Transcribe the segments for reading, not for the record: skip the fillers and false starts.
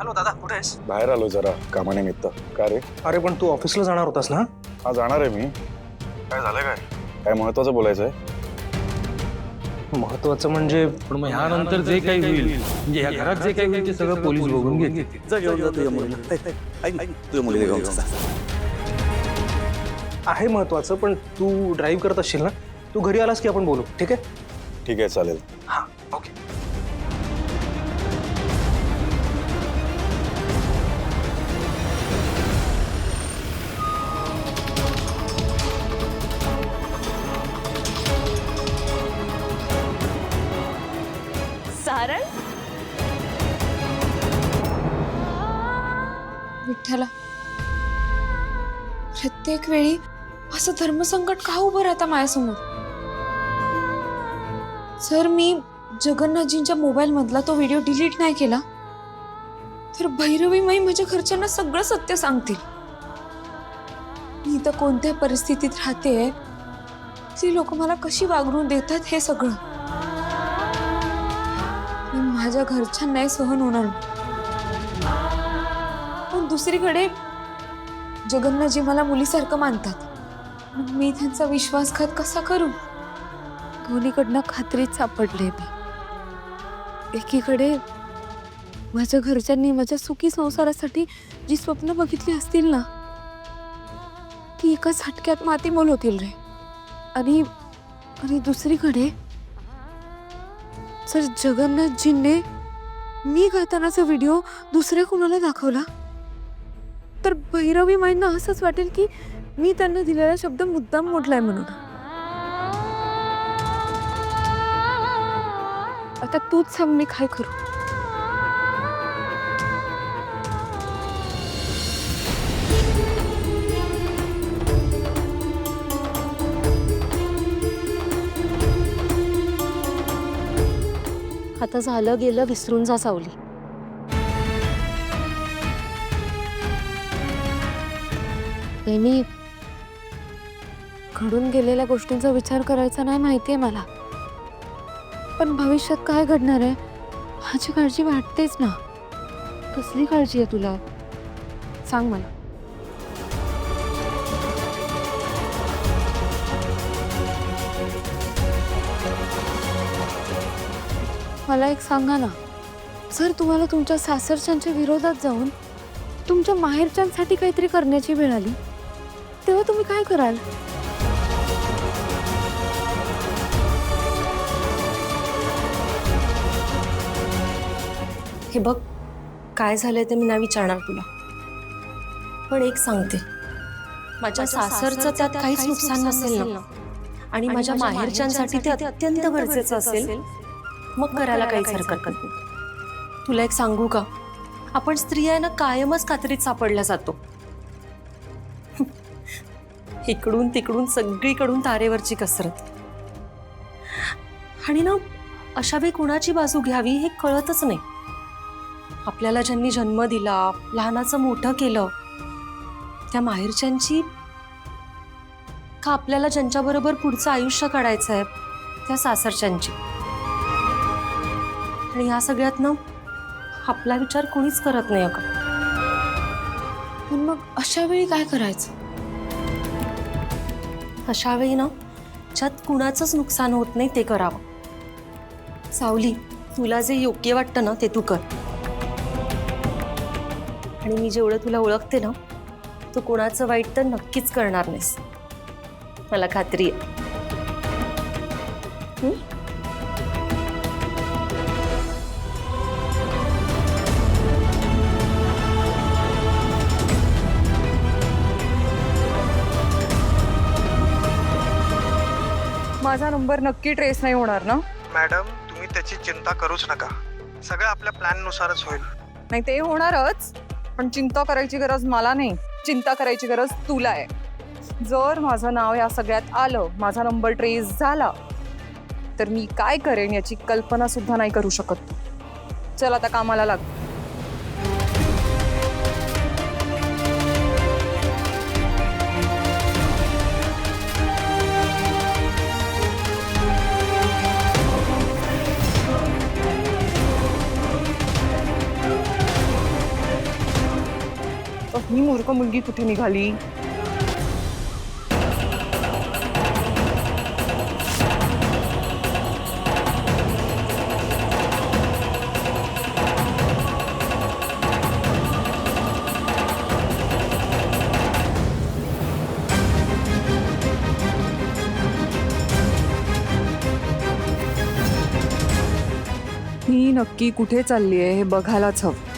Hello दादा, कुठे आहेस? बाहेर आलो जरा कामानिमित्त. का रे? अरे पण तू ऑफिसला जाणार होतास ना? हा जाणार आहे मी. काय झालं काय? काय महत्वाचं बोलायचं आहे? महत्वाचं म्हणजे पण मग ह्यानंतर जे काही होईल म्हणजे ह्या घरात जे काही होईल ते सगळं पोलीस बघून घेतील. जा घेऊन जा तुझ्या मुलीला. तुझ्या मुलीला घेऊन जा. आहे महत्वाचं, पण तू ड्राईव्ह करत असशील ना? तू घरी आलास की आपण बोलू, ठीक आहे? ठीक आहे, चालेल. हां, ओके. सारण विठ्ठला, प्रत्येक वेळी असं धर्मसंकट का उभं राहतं माझ्यासमोर? जर मी जगन्नाथजींच्या मोबाईल मधला तो व्हिडिओ डिलीट नाही केला तर भैरवी माई माझ्या घरच्यांना सगळं सत्य सांगतील. मी तर कोणत्या परिस्थितीत राहते, ती लोक मला कशी वागणूक देतात हे सगळं माझ्या घरच्यांनाही सहन होणार. पण दुसरीकडे जगन्नाथजी मला मुलीसारखं मानतात. मग मी त्यांचा विश्वासघात कसा करू? दोन्हीकडनं खात्रीत सापडले मी. एकीकडे माझ्या घरच्यांनी माझ्या सुखी संसारासाठी जी स्वप्न बघितली असतील ना, ती एकाच झटक्यात मातीमोल होतील रे. आणि दुसरीकडे जर जगन्नाथजींनी मी गातानाचा व्हिडिओ दुसऱ्या कोणाला दाखवला तर भैरवी माईंना असंच वाटेल की मी त्यांना दिलेला शब्द मुद्दाम मोडलाय म्हणून. आता तूच सांग मी काय करू? आता झालं गेलं विसरून जा सावली. मी घडून गेलेल्या गोष्टींचा विचार करायचा नाही माहितीये मला, पण भविष्यात काय घडणार आहे ह्याची काळजी वाटतेच ना. कसली काळजी आहे तुला सांग मला. मला एक सांगा ना, जर तुम्हाला तुमच्या सासरच्यांच्या विरोधात जाऊन तुमच्या माहेरच्यांसाठी काहीतरी करण्याची वेळ आली तेव्हा तुम्ही काय कराल? हे बघ, काय झालंय ते मी नाही विचारणार तुला, पण एक सांगते, माझ्या सासरचं त्यात काहीच नुकसान नसेल ना, आणि माझ्या माहेरच्यांसाठी ते अत्यंत गरजेचं असेल, मग करायला काहीच हरकत नाही. तुला एक सांगू का, आपण स्त्रिया ना कायमच कात्रीत सापडल्या जातो. इकडून तिकडून सगळीकडून तारेवरची कसरत. आणि ना अशा वेळी कुणाची बाजू घ्यावी हे कळतच नाही. आपल्याला ज्यांनी जन्म दिला, लहानाचं मोठं केलं, त्या माहेरच्यांची का आपल्याला ज्यांच्याबरोबर पुढचं आयुष्य काढायचं आहे त्या सासरच्यांची. आणि या सगळ्यात ना आपला विचार कोणीच करत नाही अगं. पण मग अशा वेळी काय करायचं? अशा वेळी ना ज्यात कुणाचंच नुकसान होत नाही ते करावं. सावली, तुला जे योग्य वाटतं ना ते तू कर. आणि मी जेवढं तुला ओळखते ना, तू कोणाचं वाईट तर नक्कीच करणार नाहीस, मला खात्री आहे. माझा नंबर नक्की ट्रेस नाही होणार ना? मॅडम, तुम्ही त्याची चिंता करूच नका. सगळं आपल्या प्लॅननुसारच होईल. नाही ते होणारच, पण चिंता करायची गरज मला नाही, चिंता करायची गरज तुला आहे. जर माझं नाव या सगळ्यात आलं, माझा नंबर ट्रेस झाला, तर मी काय करेन याची कल्पना सुद्धा नाही करू शकत. चल आता कामाला लाग. ही मूर्ख मुलगी कुठे निघाली? ही नक्की कुठे चाललीये हे बघायलाच हवं.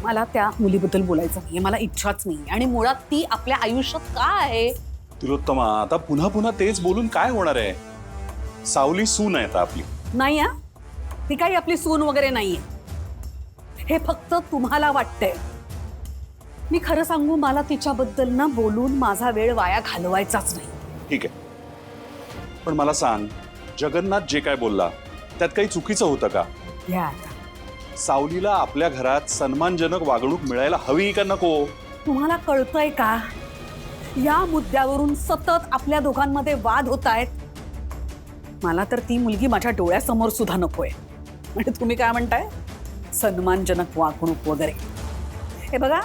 मला त्या मुलीबद्दल बोलायचं नाहीये, मला इच्छाच नाही. आणि मुळात ती आपल्या आयुष्यात का आहे? तिलोत्तमा, आता पुन्हा पुन्हा तेच बोलून काय होणार आहे? सावली सून आहे आता आपली. नाही हा, ती काही आपली सून वगैरे नाहीये. हे फक्त तुम्हाला वाटतंय. मी खरं सांगू, मला तिच्याबद्दल ना बोलून माझा वेळ वाया घालवायचाच नाही. ठीक आहे, पण मला सांग, जगन्नाथ जे काय बोलला त्यात काही चुकीचं होतं का? घ्या आता. सावलीला आपल्या घरात सन्मानजनक वागणूक मिळायला हवी का नको? तुम्हाला कळतंय का? या मुद्द्यावरून सतत आपल्या दोघांमध्ये वाद होत आहेत. मला तर ती मुलगी माझ्या डोळ्यासमोर सुद्धा नकोय. म्हणजे तुम्ही काय म्हणताय? सन्मानजनक वागणूक वगैरे. हे बघा,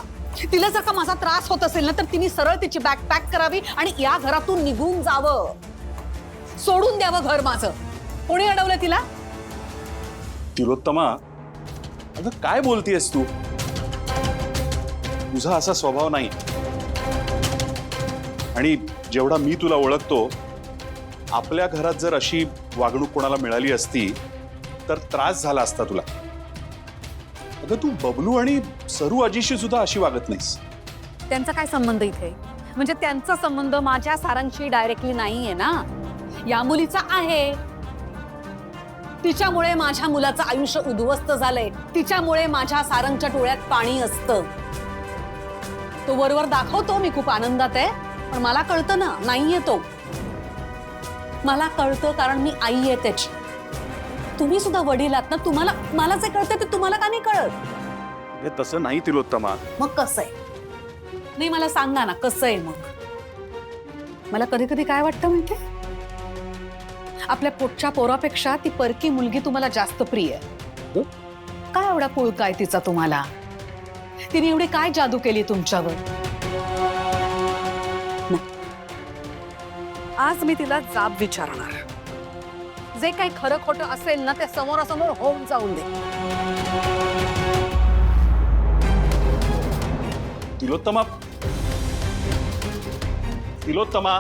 तिला जर का माझा त्रास होत असेल ना, तर तिने सरळ तिची बॅग पॅक करावी आणि या घरातून निघून जावं. सोडून द्यावं घर माझं. कोणी अडवलं तिला? तिलोत्तमा, अगं काय बोलतेयस तू? तुझा असा स्वभाव नाही. आणि जेवढा मी तुला ओळखतो, आपल्या घरात जर अशी वागणूक कोणाला मिळाली असती तर त्रास झाला असता तुला. अगं तू बबलू आणि सरू आजीशी सुद्धा अशी वागत नाहीस. त्यांचा काय संबंध इथे? म्हणजे त्यांचा संबंध माझ्या सारांशी डायरेक्टली नाहीये ना, या मुलीचा आहे. तिच्यामुळे माझ्या मुलाचं आयुष्य उद्ध्वस्त झालंय. तिच्यामुळे माझ्या सारंगच्या डोळ्यात पाणी असतं. तो वरवर दाखवतो मी खूप आनंदात आहे, पण मला कळतं ना, नाहीये तो. मला कळतं, कारण मी आई आहे त्याची. तुम्ही सुद्धा वडील आहात ना, तुम्हाला मला जे कळतं ते तुम्हाला का नाही कळत? हे तसं नाही तिलोत्तमा. मग कसं आहे? नाही, मला सांगा ना कसं आहे मग. मला कधी कधी काय वाटतं माहितीये, आपल्या पोटच्या पोरापेक्षा ती परकी मुलगी तुम्हाला जास्त प्रिय आहे. काय एवढा पुळका आहे तिचा तुम्हाला? तिने एवढी काय जादू केली तुमच्यावर? आज मी तिला जाब विचारणार. जे काही खरं खोटं असेल ना, ते समोरासमोर होऊन जाऊन दे. तिलोत्तमा, तिलोत्तमा,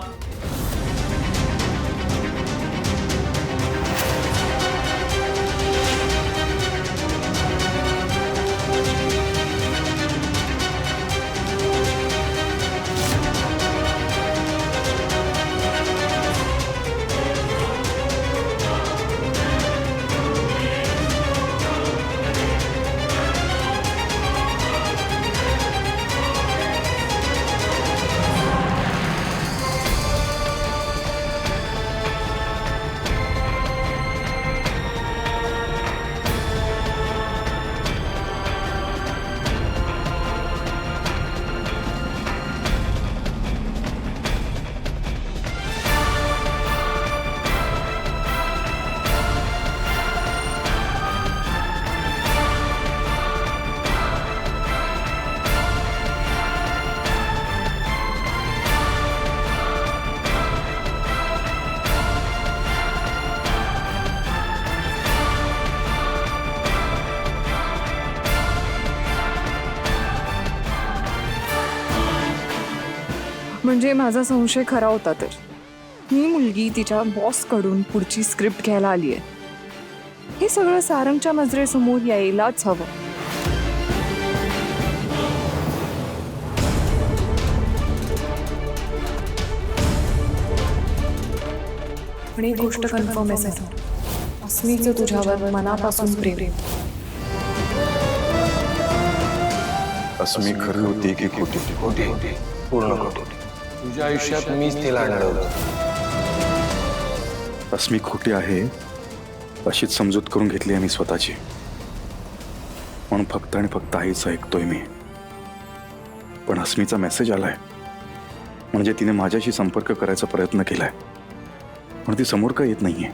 म्हणजे माझा संशय खरा होता तर ही मुलगी तिच्या बॉसकडून पुढची स्क्रिप्ट घ्यायला आली आहे. हे सगळं सारंगच्या नजरेसमोर यायलाच हवं. पण एक गोष्ट कन्फर्म आहे, अस्मीचं तुझ्यावर मनापासून प्रेम. अस्मी खरी होती की खोटी? खोटी, पूर्ण खोटी. तुझ्या आयुष्यात मीच तिला अडवलं. अस्मी खोटी आहे अशीच समजूत करून घेतली आहे मी स्वतःची. म्हणून फक्त आणि फक्त आईचं ऐकतोय मी. पण अस्मीचा मेसेज आलाय, म्हणजे तिने माझ्याशी संपर्क करायचा प्रयत्न केलाय. पण ती समोर का येत नाहीये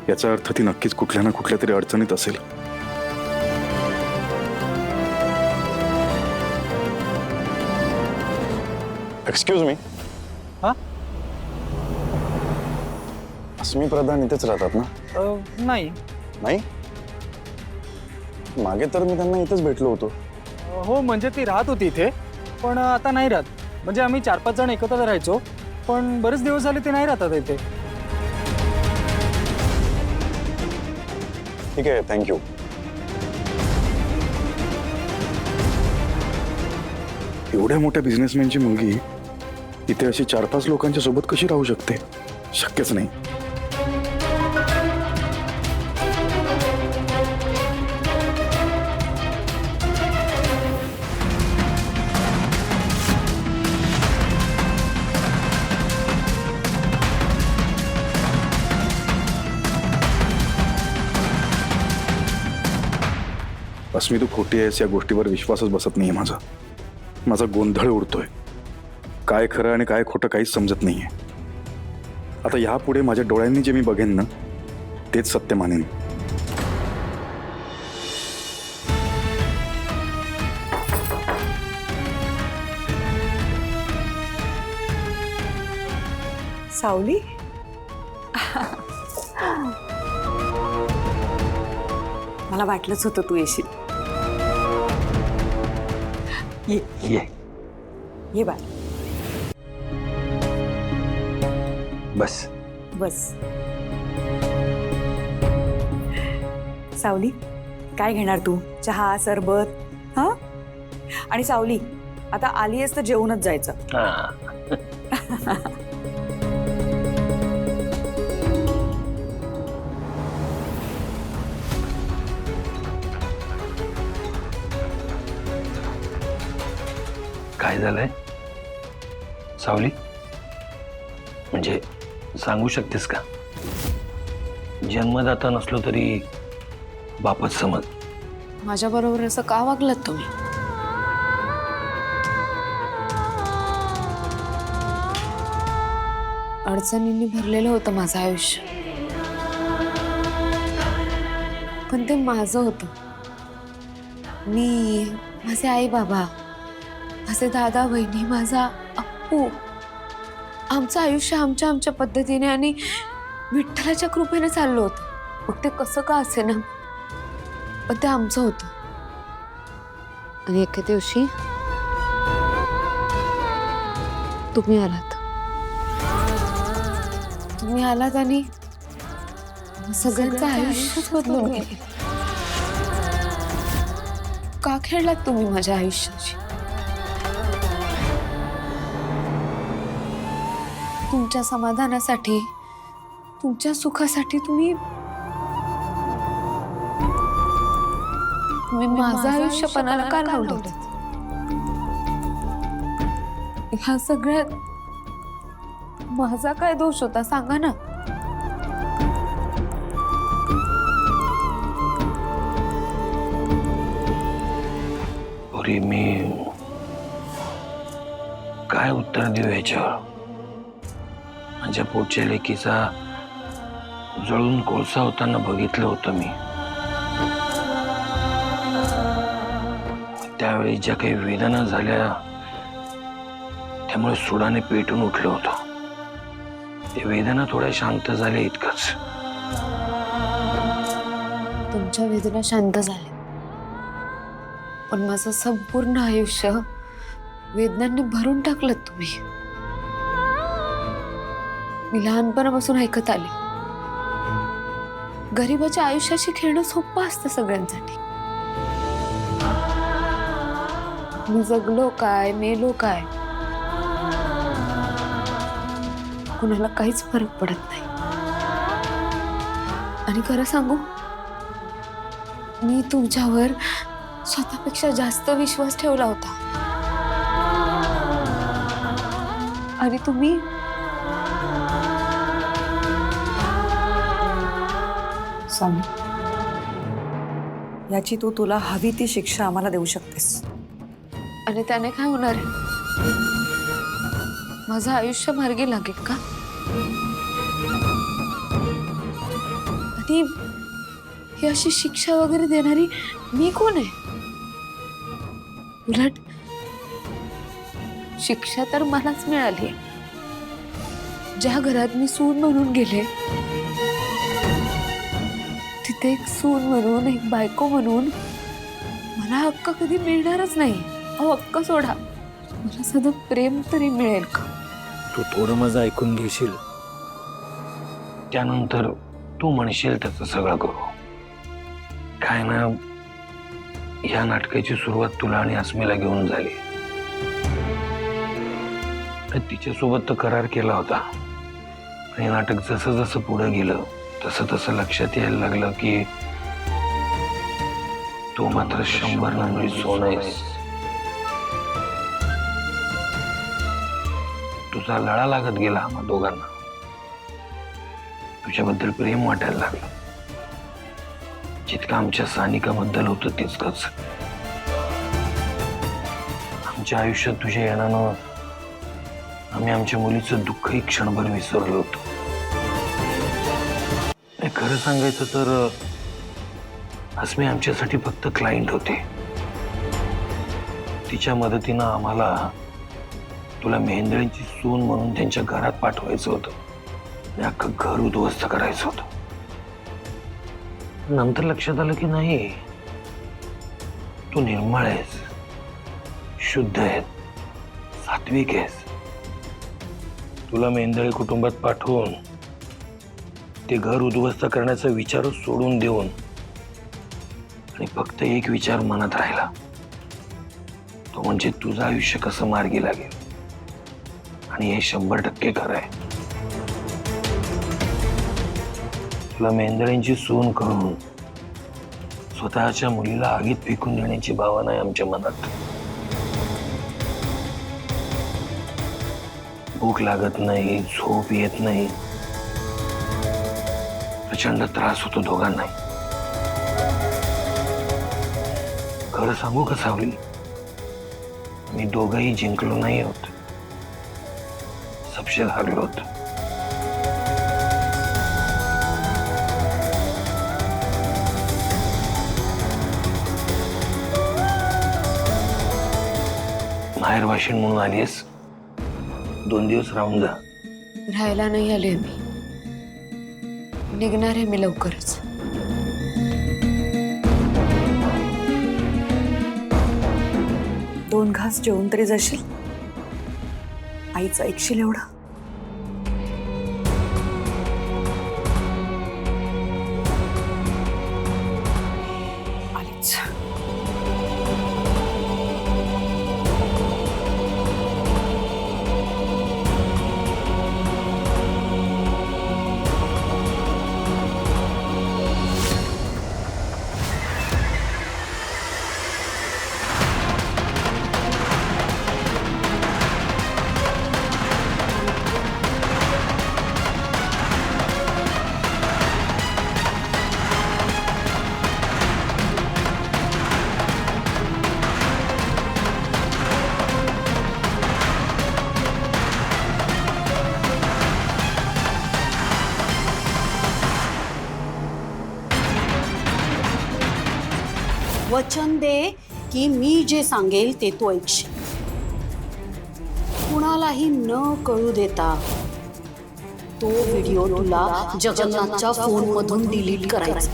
याचा अर्थ ती नक्कीच कुठल्या ना कुठल्या तरी अडचणीत असेल. Excuse me. हा? अस्मी प्रधान इथेच राहतात ना? नाही. नाही, मागे तर मी त्यांना इथेच भेटलो होतो. हो म्हणजे ती राहत होती इथे, पण आता नाही राहत. म्हणजे आम्ही 4-5 जण एकत्र राहायचो, पण बरेच दिवस झाले ते नाही राहतात इथे. ठीक आहे, थँक्यू. एवढ्या मोठ्या बिझनेसमॅनची मुलगी इथे अशी 4-5 लोकांच्या सोबत कशी राहू शकते? शक्यच नाही. अस्मी, तू खोटी आहेस या गोष्टीवर विश्वासच बसत नाहीये माझा. माझा गोंधळ उडतोय. काय खरं आणि काय खोटं काहीच समजत नाहीये. आता यापुढे माझ्या डोळ्यांनी जे मी बघेन ना तेच सत्य मानेन. सावली, मला वाटलंच होतं तू येशील. ये ये बाय. बस. बस. सावली, काय घेणार तू? चहा, सरबत? हा. आणि सावली, आता आली आहेस तर जेवूनच जायचं. काय झालंय सावली? म्हणजे सांगू शकतेस का? जन्मदाता नसलो तरी बापच समज. माझ्या बरोबर असं का वागलात तुम्ही? अडचणींनी भरलेलं होतं माझं आयुष्य, पण ते माझं होतं. मी, माझे आई बाबा, माझे दादा बहिणी, माझा अप्पू, आमचं आयुष्य आमच्या आमच्या पद्धतीने आणि विठ्ठलाच्या कृपेने चाललं होतं. मग ते कसं का असे ना, पण ते आमचं होतं. आणि एके दिवशी तुम्ही आलात. तुम्ही आलात आणि सगळ्यांचं आयुष्यच बदलून गेले. का खेळलात तुम्ही माझ्या आयुष्याची? तुमच्या समाधानासाठी, तुमच्या सुखासाठी तुम्ही माझं आयुष्य पणाला का लावलं? ह्या सगळ्यात माझा काय दोष होता सांगा ना. अरे मी काय उत्तर देऊ याच्यावर? माझ्या पोटच्या लेकीचा जळून कोळसा होताना बघितलं होतं मी. त्यावेळी ज्या काही वेदना झाल्या त्यामुळे सुडाने पेटून उठलं होतं. ते वेदना थोड्या शांत झाल्या इतकंच. तुमच्या वेदना शांत झाल्या, पण माझं संपूर्ण आयुष्य वेदनांनी भरून टाकलं तुम्ही. मी लहानपणापासून ऐकत आले, गरिबाच्या आयुष्याशी खेळणं सोपं असतं सगळ्यांसाठी. मी जगलो काय, मेलो काय, कुणाला काहीच फरक पडत नाही. आणि खरं सांगू, मी तुमच्यावर स्वतःपेक्षा जास्त विश्वास ठेवला होता. आणि तुम्ही स्वामी, याची तू तुला हवी ती शिक्षा आम्हाला देऊ शकतेस. आणि त्याने काय होणार आहे? माझं आयुष्य मार्गी लागेल का? ती ही अशी शिक्षा वगैरे देणारी मी कोण आहे? उलट शिक्षा तर मलाच मिळाली. ज्या घरात मी सून म्हणून गेले तिथे एक सून म्हणून, एक बायको म्हणून मला हक्क कधी मिळणारच नाही. अहो हक्क सोडा, मला साधं प्रेम तरी मिळेल का? तू थोडं माझं ऐकून घेशील, त्यानंतर तू म्हणशील त्याचं सगळं करू. काय ना, या नाटकाची सुरुवात तुला आणि अस्मिला घेऊन झाली. तिच्यासोबत तर करार केला होता. आणि नाटक जसं जसं पुढे गेलं तसं तसं लक्षात यायला लागलं की तू मात्र 100 नंबरी सोनं आहेस. तुझा लळा लागत गेला आम्हा दोघांना. तुझ्याबद्दल प्रेम वाटायला लागलं. जितकं आमच्या सानिकाबद्दल होतं तितकंच आमच्या आयुष्यात तुझ्या येण्यानं आम्ही आमच्या मुलीचं दुःखही क्षणभर विसरलो होतो. खरं सांगायचं तर अस्मी आमच्यासाठी फक्त क्लायंट होते. तिच्या मदतीनं आम्हाला तुला मेहेंदळींची सून म्हणून त्यांच्या घरात पाठवायचं होतं आणि अख्खं घर उद्ध्वस्त करायचं होतं. नंतर लक्षात आलं की नाही, तू निर्मळ आहेस, शुद्ध आहेस, सात्विक आहेस. तुला मेहेंदळी कुटुंबात पाठवून ते घर उद्ध्वस्त करण्याचा विचारच सोडून देऊन आणि फक्त एक विचार मनात राहिला, तो म्हणजे तुझं आयुष्य कसं मार्गी लागेल. आणि हे 100% खरं आहे. तुला मेहेंदळींची सून करून स्वतःच्या मुलीला आगीत फेकून देण्याची भावना आहे आमच्या मनात. भूक लागत नाही, झोप येत नाही, प्रचंड त्रास होतो दोघांनाही. खरं सांगू का सावली, मी दोघंही जिंकलो नाही होत, सपशेल हारलो होतो. माहेर वाशिन म्हणून आलीस, 2 दिवस राहून जा. राहायला नाही आले मी, निघणार आहे मी लवकरच. दोन घास जेवून तरी जाशील? आईचं ऐकशील एवढं? आलीच. वचन दे की मी जे सांगेल ते तू ऐकशील. कुणालाही न कळू देता तो व्हिडिओ तुला जगन्नाथच्या फोनमधून डिलीट करायचा.